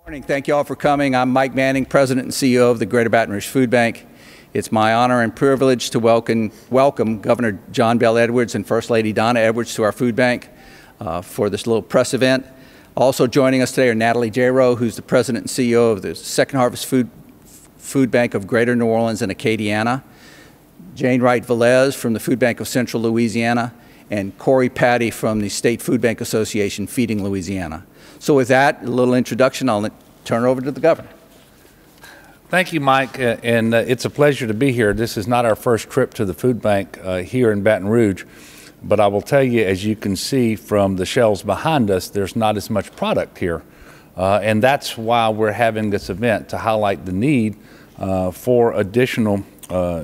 Morning. Thank you all for coming. I'm Mike Manning, President and CEO of the Greater Baton Rouge Food Bank. It's my honor and privilege to welcome Governor John Bel Edwards and First Lady Donna Edwards to our food bank for this little press event. Also joining us today are Natalie Jaro, who's the President and CEO of the Second Harvest Food Bank of Greater New Orleans and Acadiana, Jane Wright-Velez from the Food Bank of Central Louisiana, and Corey Patty from the State Food Bank Association, Feeding Louisiana. So with that, a little introduction, I'll turn it over to the governor. Thank you, Mike, and it's a pleasure to be here. This is not our first trip to the food bank here in Baton Rouge, but I will tell you, as you can see from the shelves behind us, there's not as much product here. And that's why we're having this event, to highlight the need for additional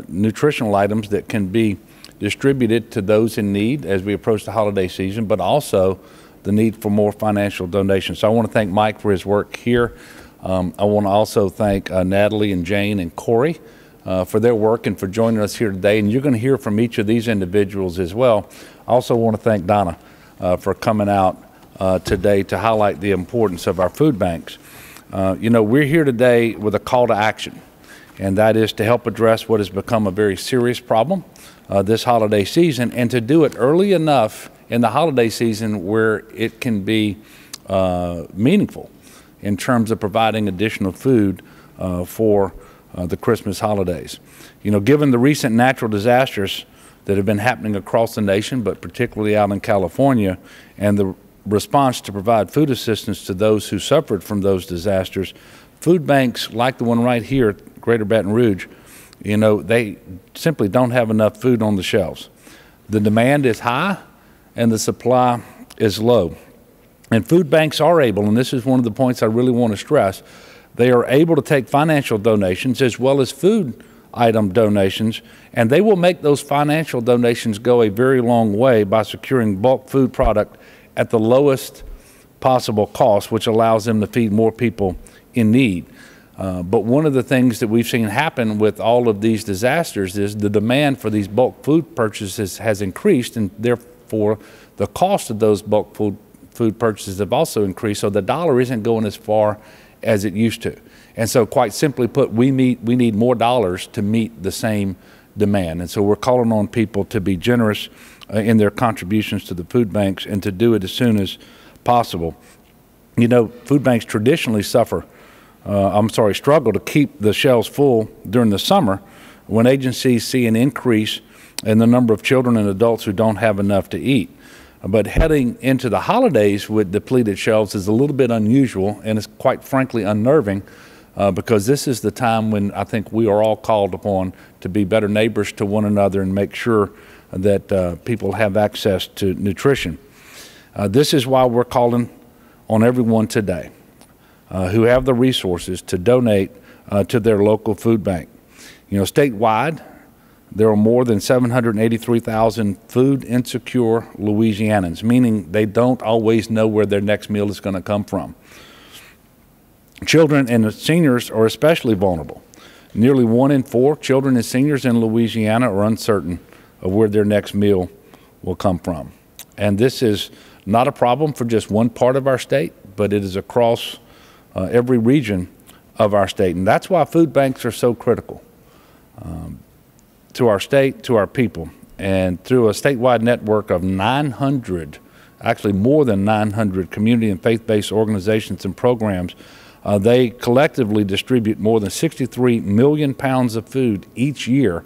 nutritional items that can be distributed to those in need as we approach the holiday season, but also the need for more financial donations. So I want to thank Mike for his work here. I want to also thank Natalie and Jane and Corey for their work and for joining us here today. And you're going to hear from each of these individuals as well. I also want to thank Donna for coming out today to highlight the importance of our food banks. You know, we're here today with a call to action, and that is to help address what has become a very serious problem this holiday season, and to do it early enough in the holiday season where it can be meaningful in terms of providing additional food for the Christmas holidays. You know, given the recent natural disasters that have been happening across the nation, but particularly out in California, and the response to provide food assistance to those who suffered from those disasters, food banks like the one right here at Greater Baton Rouge, you know, they simply don't have enough food on the shelves. The demand is high and the supply is low. And food banks are able, and this is one of the points I really want to stress, they are able to take financial donations as well as food item donations, and they will make those financial donations go a very long way by securing bulk food product at the lowest possible cost, which allows them to feed more people in need. But one of the things that we've seen happen with all of these disasters is the demand for these bulk food purchases has increased, and therefore the cost of those bulk food purchases have also increased, so the dollar isn't going as far as it used to. And so, quite simply put, we need more dollars to meet the same demand. And so we're calling on people to be generous in their contributions to the food banks and to do it as soon as possible. You know, food banks traditionally struggle to keep the shelves full during the summer when agencies see an increase in the number of children and adults who don't have enough to eat. But heading into the holidays with depleted shelves is a little bit unusual, and it's quite frankly unnerving because this is the time when I think we are all called upon to be better neighbors to one another and make sure that people have access to nutrition. This is why we're calling on everyone today who have the resources to donate to their local food bank. You know, statewide, there are more than 783,000 food insecure Louisianans, meaning they don't always know where their next meal is going to come from. Children and seniors are especially vulnerable. Nearly 1 in 4 children and seniors in Louisiana are uncertain of where their next meal will come from. And this is not a problem for just one part of our state, but it is across every region of our state. And that's why food banks are so critical to our state, to our people. And through a statewide network of 900, actually more than 900 community and faith-based organizations and programs, they collectively distribute more than 63 million pounds of food each year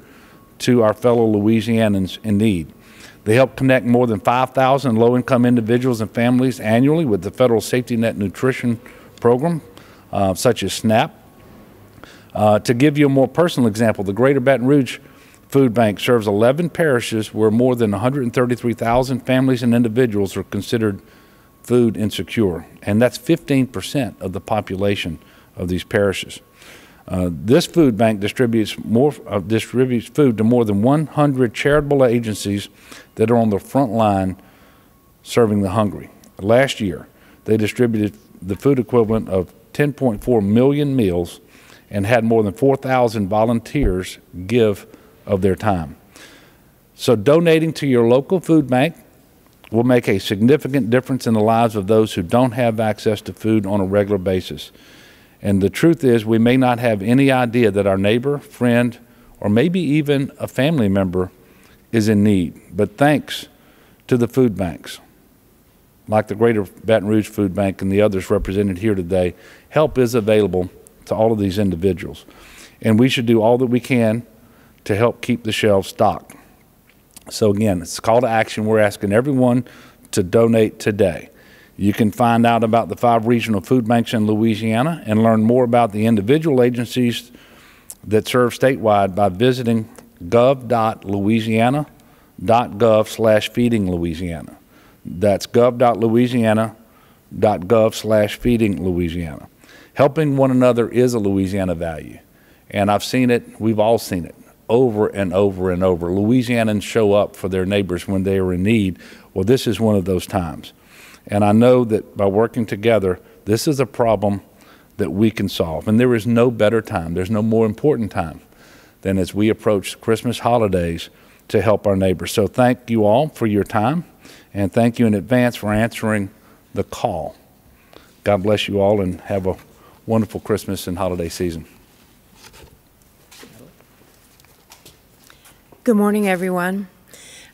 to our fellow Louisianans in need. They help connect more than 5,000 low-income individuals and families annually with the Federal Safety Net Nutrition Program, such as SNAP. To give you a more personal example, the Greater Baton Rouge Food Bank serves 11 parishes where more than 133,000 families and individuals are considered food insecure, and that's 15% of the population of these parishes. This food bank distributes food to more than 100 charitable agencies that are on the front line serving the hungry. Last year, they distributed the food equivalent of 10.4 million meals and had more than 4,000 volunteers give of their time. So donating to your local food bank will make a significant difference in the lives of those who don't have access to food on a regular basis. And the truth is, we may not have any idea that our neighbor, friend, or maybe even a family member is in need. But thanks to the food banks, like the Greater Baton Rouge Food Bank and the others represented here today, help is available to all of these individuals. And we should do all that we can to help keep the shelves stocked. So again, it's a call to action. We're asking everyone to donate today. You can find out about the 5 regional food banks in Louisiana and learn more about the individual agencies that serve statewide by visiting gov.louisiana.gov/feedinglouisiana. That's gov.louisiana.gov/feedinglouisiana. Helping one another is a Louisiana value, and I've seen it, we've all seen it, over and over and over. Louisianans show up for their neighbors when they are in need. Well, this is one of those times. And I know that by working together, this is a problem that we can solve. And there is no better time, there's no more important time than as we approach Christmas holidays to help our neighbors. So thank you all for your time, and thank you in advance for answering the call. God bless you all, and have a wonderful Christmas and holiday season. Good morning, everyone.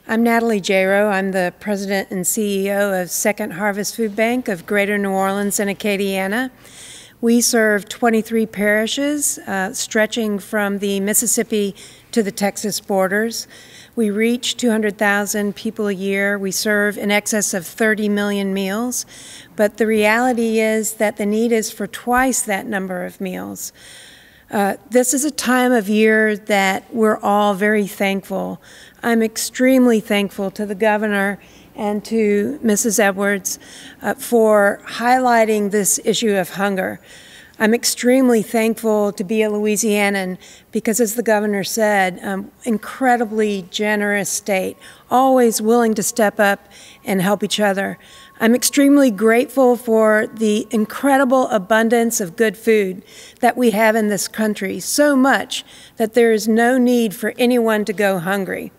I'm Natalie Jaro. I'm the president and CEO of Second Harvest Food Bank of Greater New Orleans and Acadiana. We serve 23 parishes stretching from the Mississippi to the Texas borders. We reach 200,000 people a year. We serve in excess of 30 million meals. But the reality is that the need is for twice that number of meals. This is a time of year that we're all very thankful. I'm extremely thankful to the governor and to Mrs. Edwards for highlighting this issue of hunger. I'm extremely thankful to be a Louisianan because, as the governor said, incredibly generous state, always willing to step up and help each other. I'm extremely grateful for the incredible abundance of good food that we have in this country, so much that there is no need for anyone to go hungry.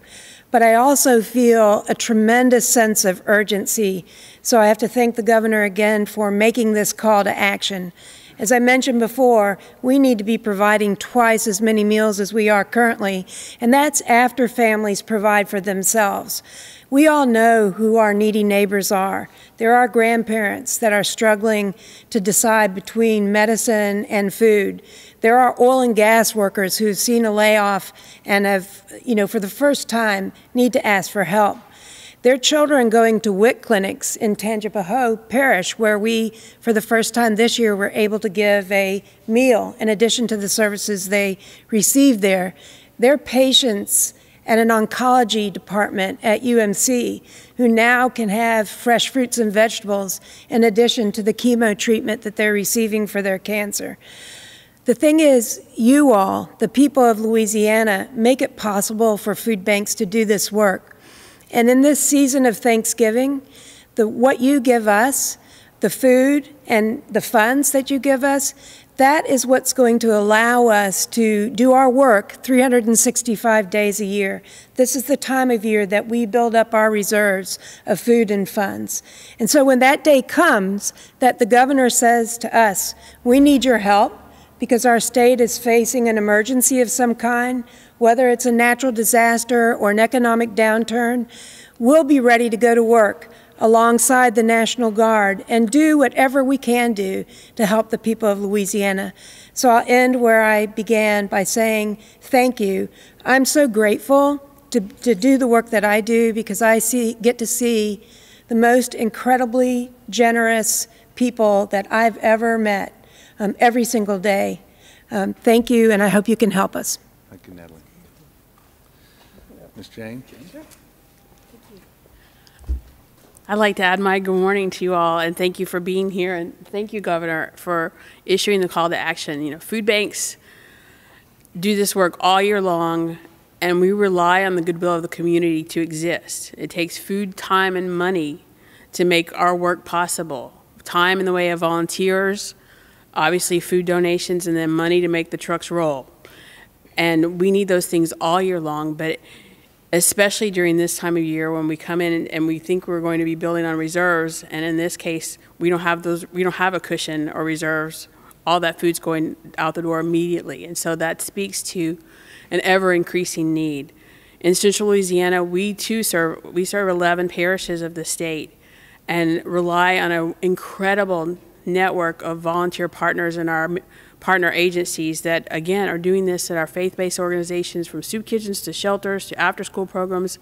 But I also feel a tremendous sense of urgency, so I have to thank the governor again for making this call to action. As I mentioned before, we need to be providing twice as many meals as we are currently, and that's after families provide for themselves. We all know who our needy neighbors are. There are grandparents that are struggling to decide between medicine and food. There are oil and gas workers who've seen a layoff and have, for the first time, need to ask for help. Their children going to WIC clinics in Tangipahoa Parish, where we, for the first time this year, were able to give a meal in addition to the services they received there. Their patients at an oncology department at UMC, who now can have fresh fruits and vegetables in addition to the chemo treatment that they're receiving for their cancer. The thing is, you all, the people of Louisiana, make it possible for food banks to do this work. And in this season of Thanksgiving, what you give us, the food and the funds that you give us, that is what's going to allow us to do our work 365 days a year. This is the time of year that we build up our reserves of food and funds. And so when that day comes, that the governor says to us, we need your help because our state is facing an emergency of some kind, whether it's a natural disaster or an economic downturn, we'll be ready to go to work alongside the National Guard and do whatever we can do to help the people of Louisiana. So I'll end where I began by saying thank you. I'm so grateful to do the work that I do because I get to see the most incredibly generous people that I've ever met every single day. Thank you, and I hope you can help us. Thank you, Natalie. Ms. Jane? I'd like to add my good morning to you all, and thank you for being here, and thank you, Governor, for issuing the call to action. Food banks do this work all year long, and we rely on the goodwill of the community to exist. It takes food, time, and money to make our work possible. Time in the way of volunteers, obviously food donations, and then money to make the trucks roll. And we need those things all year long, but especially during this time of year when we come in and we think we're going to be building on reserves, and in this case, we don't have a cushion or reserves all that food's going out the door immediately. And so that speaks to an ever-increasing need. In Central Louisiana, we serve 11 parishes of the state and rely on an incredible network of volunteer partners in our partner agencies that, again, are doing this at our faith-based organizations, from soup kitchens to shelters to after-school programs.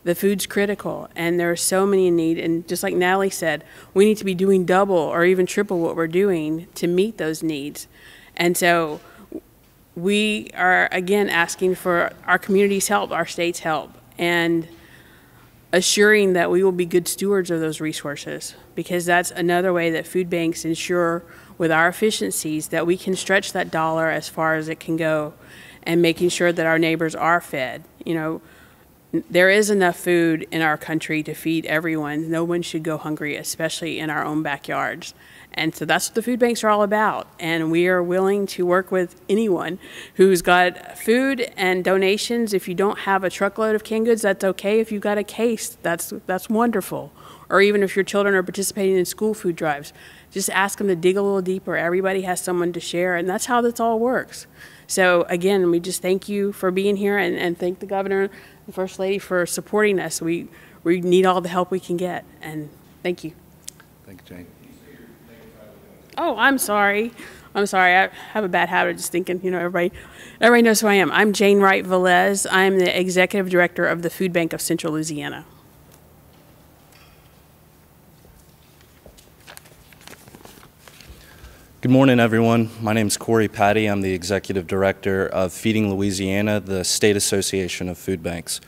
The food's critical, and there are so many in need. And just like Natalie said, we need to be doing double or even triple what we're doing to meet those needs. And so we are, again, asking for our community's help, our state's help, and assuring that we will be good stewards of those resources, because that's another way that food banks ensure with our efficiencies that we can stretch that dollar as far as it can go, and making sure that our neighbors are fed. You know, there is enough food in our country to feed everyone. No one should go hungry, especially in our own backyards. And so that's what the food banks are all about. And we are willing to work with anyone who's got food and donations. If you don't have a truckload of canned goods, that's okay. If you've got a case, that's wonderful. Or even if your children are participating in school food drives, just ask them to dig a little deeper. Everybody has someone to share, and that's how this all works. So again, we just thank you for being here, and thank the governor and First Lady for supporting us. We need all the help we can get, and thank you. Thank you, Jane. Oh, I'm sorry. I'm sorry. I have a bad habit of just thinking, you know, everybody knows who I am. I'm Jane Wright Velez. I'm the Executive Director of the Food Bank of Central Louisiana. Good morning, everyone. My name is Corey Patty. I'm the Executive Director of Feeding Louisiana, the State Association of Food Banks.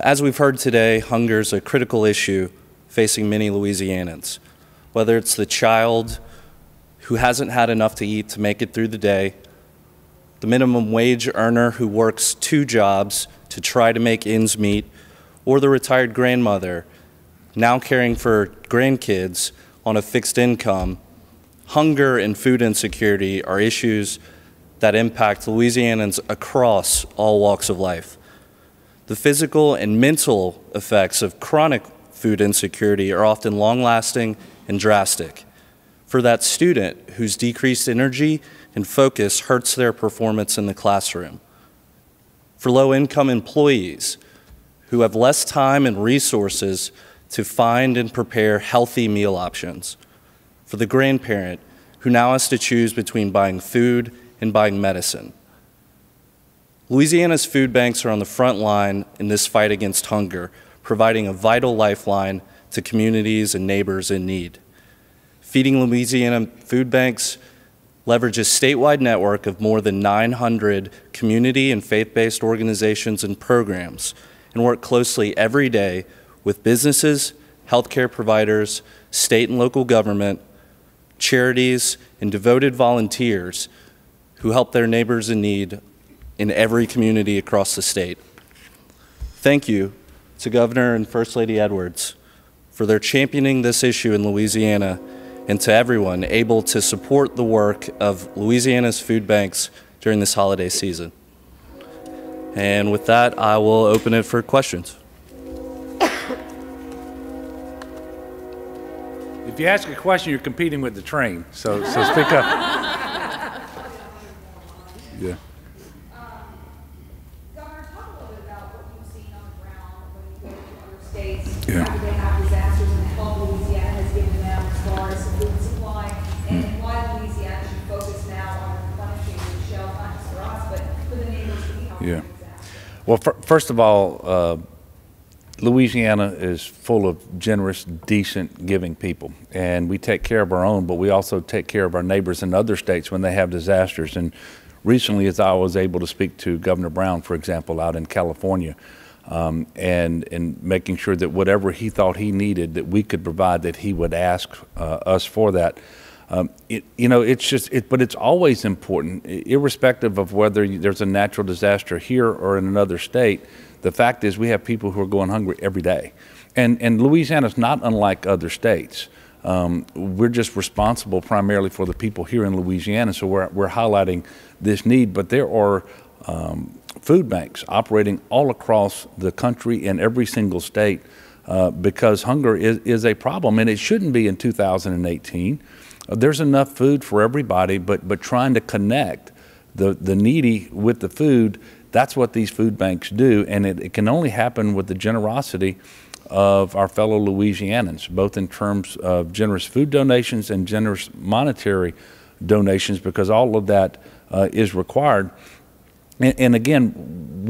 As we've heard today, hunger is a critical issue facing many Louisianans. Whether it's the child who hasn't had enough to eat to make it through the day, the minimum wage earner who works 2 jobs to try to make ends meet, or the retired grandmother now caring for grandkids on a fixed income, hunger and food insecurity are issues that impact Louisianans across all walks of life. The physical and mental effects of chronic food insecurity are often long-lasting and drastic. For that student whose decreased energy and focus hurts their performance in the classroom. For low-income employees who have less time and resources to find and prepare healthy meal options. For the grandparent who now has to choose between buying food and buying medicine. Louisiana's food banks are on the front line in this fight against hunger, providing a vital lifeline to communities and neighbors in need. Feeding Louisiana Food Banks leverages a statewide network of more than 900 community and faith-based organizations and programs, and work closely every day with businesses, healthcare providers, state and local government, charities, and devoted volunteers who help their neighbors in need in every community across the state. Thank you to Governor and First Lady Edwards for their championing this issue in Louisiana, and to everyone able to support the work of Louisiana's food banks during this holiday season. And with that, I will open it for questions. If you ask a question, you're competing with the train, so speak up. Yeah. Governor, talk a little bit about what you've seen on the ground when you go to other states Yeah. after they have disasters, and the help Louisiana has given them as far as food supply, and why Louisiana should focus now on replenishing the shelf, not just for us, but for the neighbors we help. Yeah. Well, first of all, Louisiana is full of generous, decent, giving people, and we take care of our own, but we also take care of our neighbors in other states when they have disasters. And recently, as I was able to speak to Governor Brown, for example, out in California, and making sure that whatever he thought he needed that we could provide, that he would ask us for that. You know, but it's always important, irrespective of whether there's a natural disaster here or in another state. The fact is we have people who are going hungry every day. And Louisiana's not unlike other states. We're just responsible primarily for the people here in Louisiana, so we're highlighting this need. But there are food banks operating all across the country in every single state because hunger is a problem, and it shouldn't be in 2018. there's enough food for everybody, but trying to connect the needy with the food, that's what these food banks do, and it can only happen with the generosity of our fellow Louisianans, both in terms of generous food donations and generous monetary donations, because all of that is required. And again,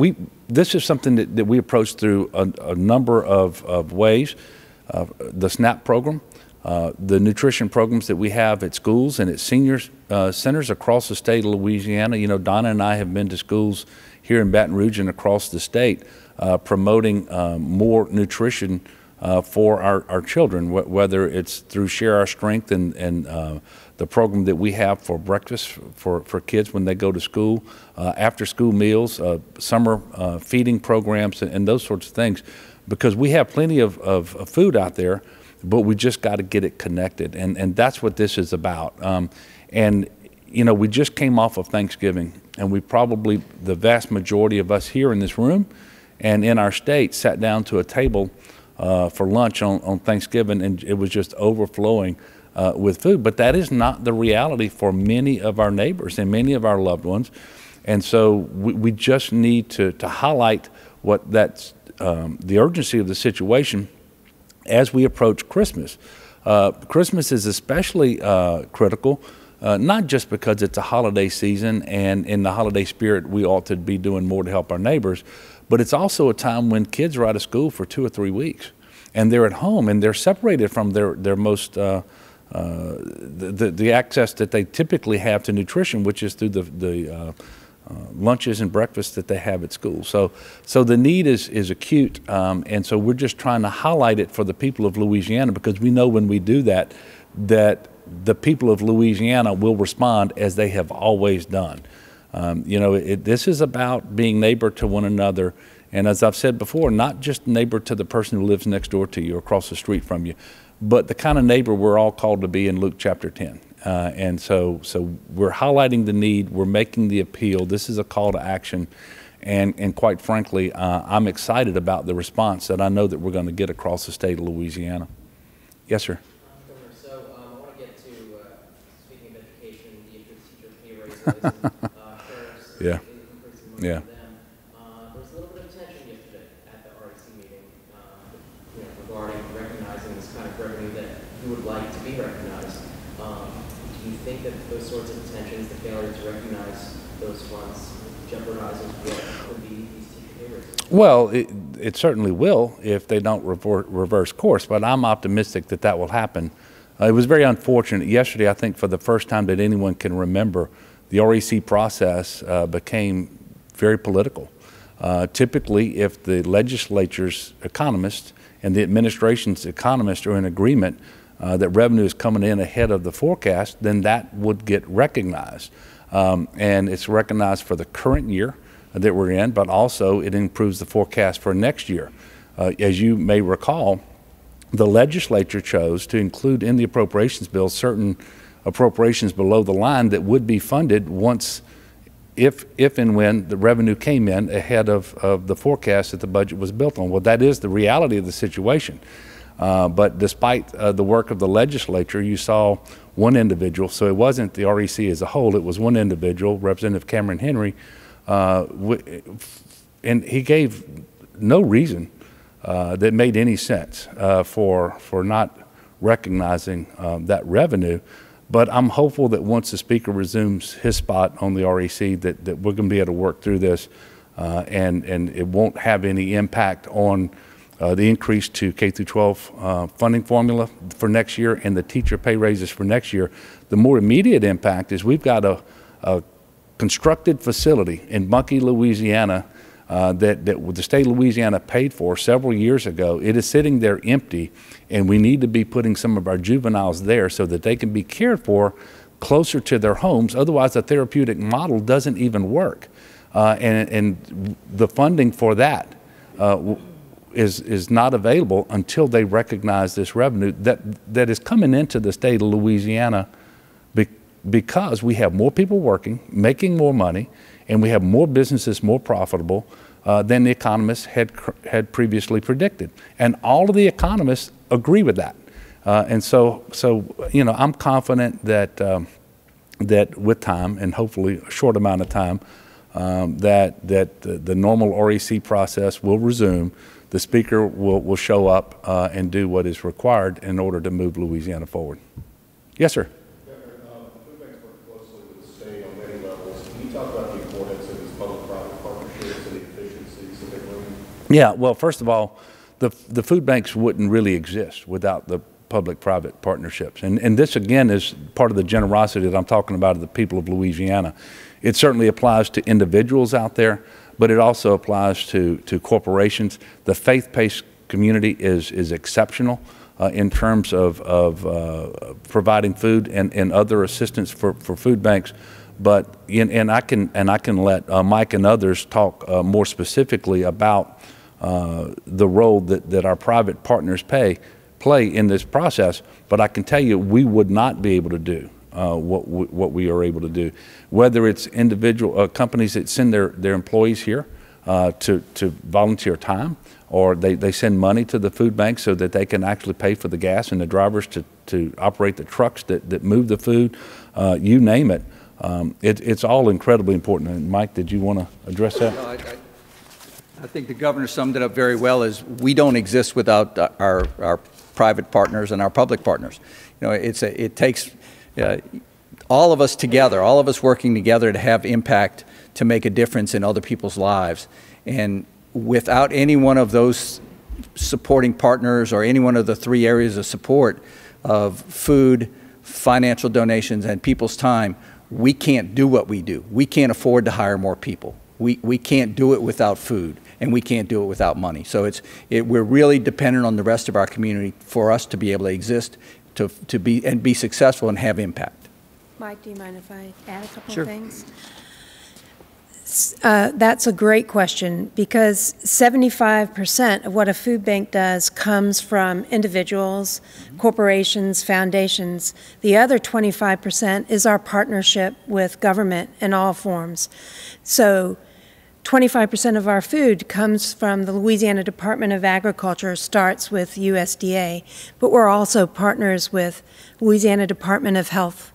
this is something that we approach through a number of ways. The SNAP program, the nutrition programs that we have at schools and at senior centers across the state of Louisiana. You know, Donna and I have been to schools here in Baton Rouge and across the state promoting more nutrition for our children, whether it's through Share Our Strength and the program that we have for breakfast for kids when they go to school, after school meals, summer feeding programs, and those sorts of things, because we have plenty of food out there, but we just got to get it connected, and that's what this is about. And you know, we just came off of Thanksgiving, and we probably, the vast majority of us here in this room and in our state, sat down to a table for lunch on Thanksgiving, and it was just overflowing with food. But that is not the reality for many of our neighbors and many of our loved ones. And so we just need to highlight what that's the urgency of the situation as we approach Christmas. Christmas is especially critical, not just because it's a holiday season and in the holiday spirit we ought to be doing more to help our neighbors, but it's also a time when kids are out of school for 2 or 3 weeks and they're at home and they're separated from their most the access that they typically have to nutrition, which is through the lunches and breakfasts that they have at school. So the need is acute, and so we're just trying to highlight it for the people of Louisiana, because we know when we do that, that the people of Louisiana will respond as they have always done. You know, this is about being neighbor to one another, and as I've said before, not just neighbor to the person who lives next door to you or across the street from you, but the kind of neighbor we're all called to be in Luke chapter 10. And so we're highlighting the need, we're making the appeal. This is a call to action, and quite frankly, I'm excited about the response that I know that we're going to get across the state of Louisiana. Yes, sir. So I want to get to, speaking of education, the teacher pay raises, first, Yeah. Yeah. There was a little bit of tension yesterday at the REC meeting, regarding recognizing this kind of revenue that you would like to be recognized. Do you think that those sorts of tensions, the failure to recognize those funds, jeopardizes what would be these teacher pay raises? Well, it certainly will if they don't reverse course, but I'm optimistic that that will happen. It was very unfortunate. Yesterday, I think for the first time that anyone can remember, the REC process became very political. Typically, if the legislature's economists and the administration's economists are in agreement that revenue is coming in ahead of the forecast, then that would get recognized. And it's recognized for the current year that we're in, but also it improves the forecast for next year. As you may recall, the legislature chose to include in the appropriations bill certain appropriations below the line that would be funded once, if and when the revenue came in ahead of the forecast that the budget was built on. Well, that is the reality of the situation. But despite the work of the legislature, you saw one individual, so it wasn't the REC as a whole, it was one individual, Representative Cameron Henry, and he gave no reason that made any sense for not recognizing that revenue. But I'm hopeful that once the Speaker resumes his spot on the REC, that we're going to be able to work through this, and it won't have any impact on the increase to K-12 funding formula for next year and the teacher pay raises for next year. The more immediate impact is we've got a constructed facility in Bunkie, Louisiana, that the state of Louisiana paid for several years ago. It is sitting there empty, and we need to be putting some of our juveniles there so that they can be cared for closer to their homes. Otherwise, the therapeutic model doesn't even work. And the funding for that is not available until they recognize this revenue that is coming into the state of Louisiana, because we have more people working, making more money, and we have more businesses more profitable than the economists had previously predicted. And all of the economists agree with that. And so you know, I'm confident that that with time, and hopefully a short amount of time, that the normal REC process will resume. The Speaker will show up and do what is required in order to move Louisiana forward. Yes, sir. Food banks work closely with the state on many levels. Can you talk about the importance of these public-private partnerships and the efficiencies that they bring? Yeah, well, first of all, the food banks wouldn't really exist without the public-private partnerships. And this, again, is part of the generosity that I'm talking about of the people of Louisiana. It certainly applies to individuals out there, but it also applies to corporations. The faith-based community is exceptional in terms of providing food and other assistance for food banks. But and I can let Mike and others talk more specifically about the role that our private partners play in this process. But I can tell you, we would not be able to do what we are able to do, whether it's individual companies that send their employees here to volunteer time, or they send money to the food bank so that they can actually pay for the gas and the drivers to operate the trucks that move the food, you name it. It's all incredibly important. And Mike, did you want to address that? No, I think the governor summed it up very well. Is we don't exist without our private partners and our public partners. You know, it takes all of us together, all of us working together to have impact, to make a difference in other people's lives. And without any one of those supporting partners, or any one of the three areas of support of food, financial donations, and people's time, we can't do what we do. We can't afford to hire more people. We can't do it without food, and we can't do it without money. So we're really dependent on the rest of our community for us to be able to exist, to be successful and have impact. Mike, do you mind if I add a couple Sure. of things? That's a great question, because 75% of what a food bank does comes from individuals, corporations, foundations. The other 25% is our partnership with government in all forms. So 25% of our food comes from the Louisiana Department of Agriculture, starts with USDA, but we're also partners with Louisiana Department of Health,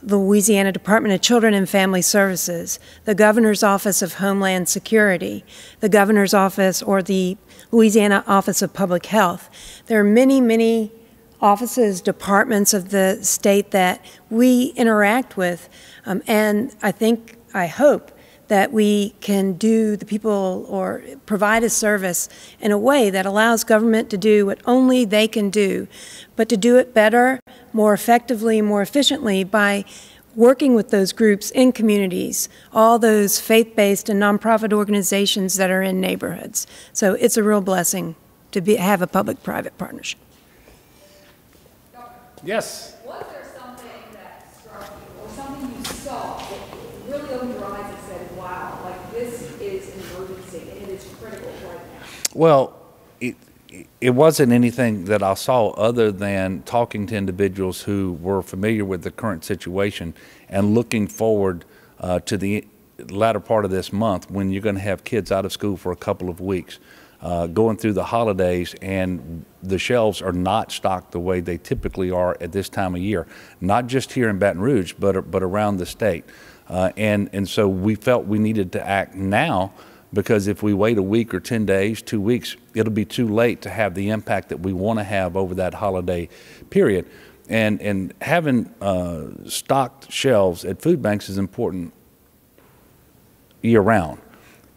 the Louisiana Department of Children and Family Services, the Governor's Office of Homeland Security, the Governor's Office, or the Louisiana Office of Public Health. There are many, many offices, departments of the state that we interact with, and I hope that we can do the people, or provide a service in a way that allows government to do what only they can do, but to do it better, more effectively, more efficiently by working with those groups in communities, all those faith-based and nonprofit organizations that are in neighborhoods. So it's a real blessing to have a public-private partnership. Yes. Was there something that struck you, or something you saw that really opened your eyes and said, wow, like this is an emergency and it is critical right now? Well, it wasn't anything that I saw other than talking to individuals who were familiar with the current situation and looking forward to the latter part of this month, when you're going to have kids out of school for a couple of weeks, going through the holidays, and the shelves are not stocked the way they typically are at this time of year, not just here in Baton Rouge, but around the state. And so we felt we needed to act now, because if we wait a week or 10 days, 2 weeks, it'll be too late to have the impact that we want to have over that holiday period. And having stocked shelves at food banks is important year-round.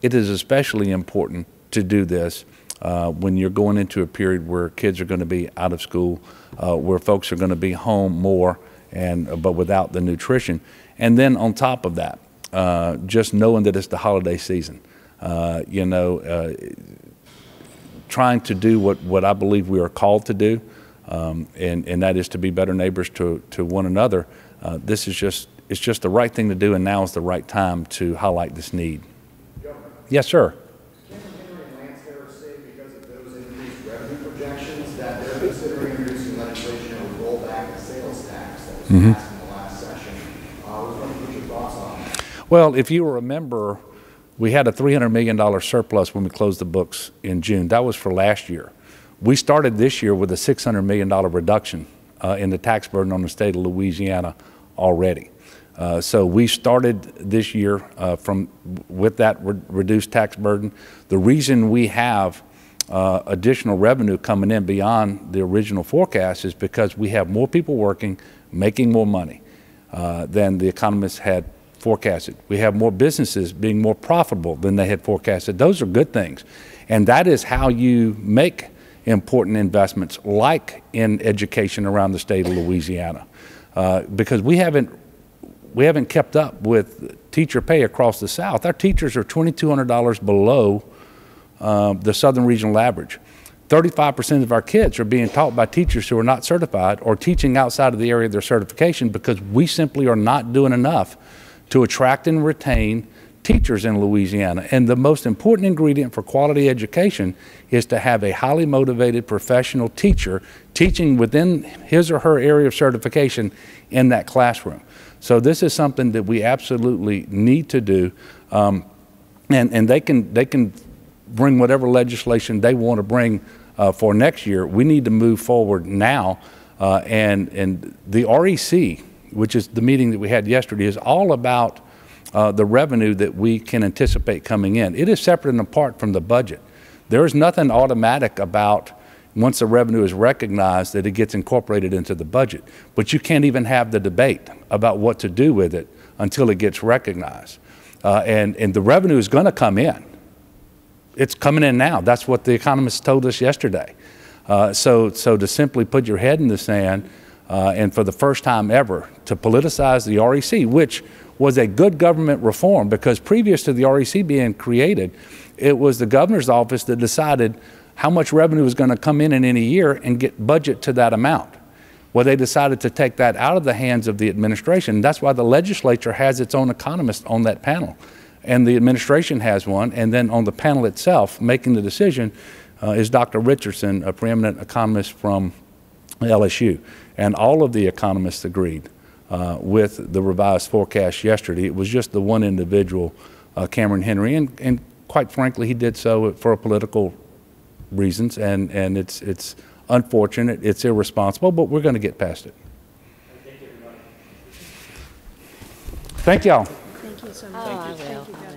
It is especially important to do this when you're going into a period where kids are going to be out of school, where folks are going to be home more, but without the nutrition. And then on top of that, just knowing that it's the holiday season, trying to do what I believe we are called to do, and that is to be better neighbors to one another. It's just the right thing to do, and now is the right time to highlight this need. Governor, Yes, sir. Chairman Henry and Lance Harris say because of those increased revenue projections that they're considering introducing legislation that would roll back the sales tax that was passed in the last session. I was wondering what your thoughts on that. Well, if you remember, we had a $300 million surplus when we closed the books in June. That was for last year. We started this year with a $600 million reduction in the tax burden on the state of Louisiana already. So we started this year with that reduced tax burden. The reason we have additional revenue coming in beyond the original forecast is because we have more people working, making more money than the economists had forecasted. We have more businesses being more profitable than they had forecasted. Those are good things. And that is how you make important investments like in education around the state of Louisiana. Because we haven't kept up with teacher pay across the South. Our teachers are $2,200 below the Southern regional average. 35% of our kids are being taught by teachers who are not certified or teaching outside of the area of their certification because we simply are not doing enough to attract and retain teachers in Louisiana. And the most important ingredient for quality education is to have a highly motivated professional teacher teaching within his or her area of certification in that classroom. So this is something that we absolutely need to do, and they can bring whatever legislation they want to bring for next year. We need to move forward now, and the REC, which is the meeting that we had yesterday, is all about the revenue that we can anticipate coming in. It is separate and apart from the budget. There is nothing automatic about once the revenue is recognized that it gets incorporated into the budget. But you can't even have the debate about what to do with it until it gets recognized. And the revenue is going to come in. It's coming in now. That's what the economists told us yesterday. So to simply put your head in the sand and for the first time ever to politicize the REC, which was a good government reform, because previous to the REC being created, it was the governor's office that decided how much revenue was going to come in any year and get budget to that amount. Well, they decided to take that out of the hands of the administration. That's why the legislature has its own economist on that panel. And the administration has one, and then on the panel itself, making the decision is Dr. Richardson, a preeminent economist from LSU. And all of the economists agreed with the revised forecast yesterday. It was just the one individual, Cameron Henry, and quite frankly, he did so for political reasons, and it's unfortunate, it's irresponsible, but we're going to get past it. Thank you, everybody. Thank y'all. Thank you so much. Oh, I will. Thank you,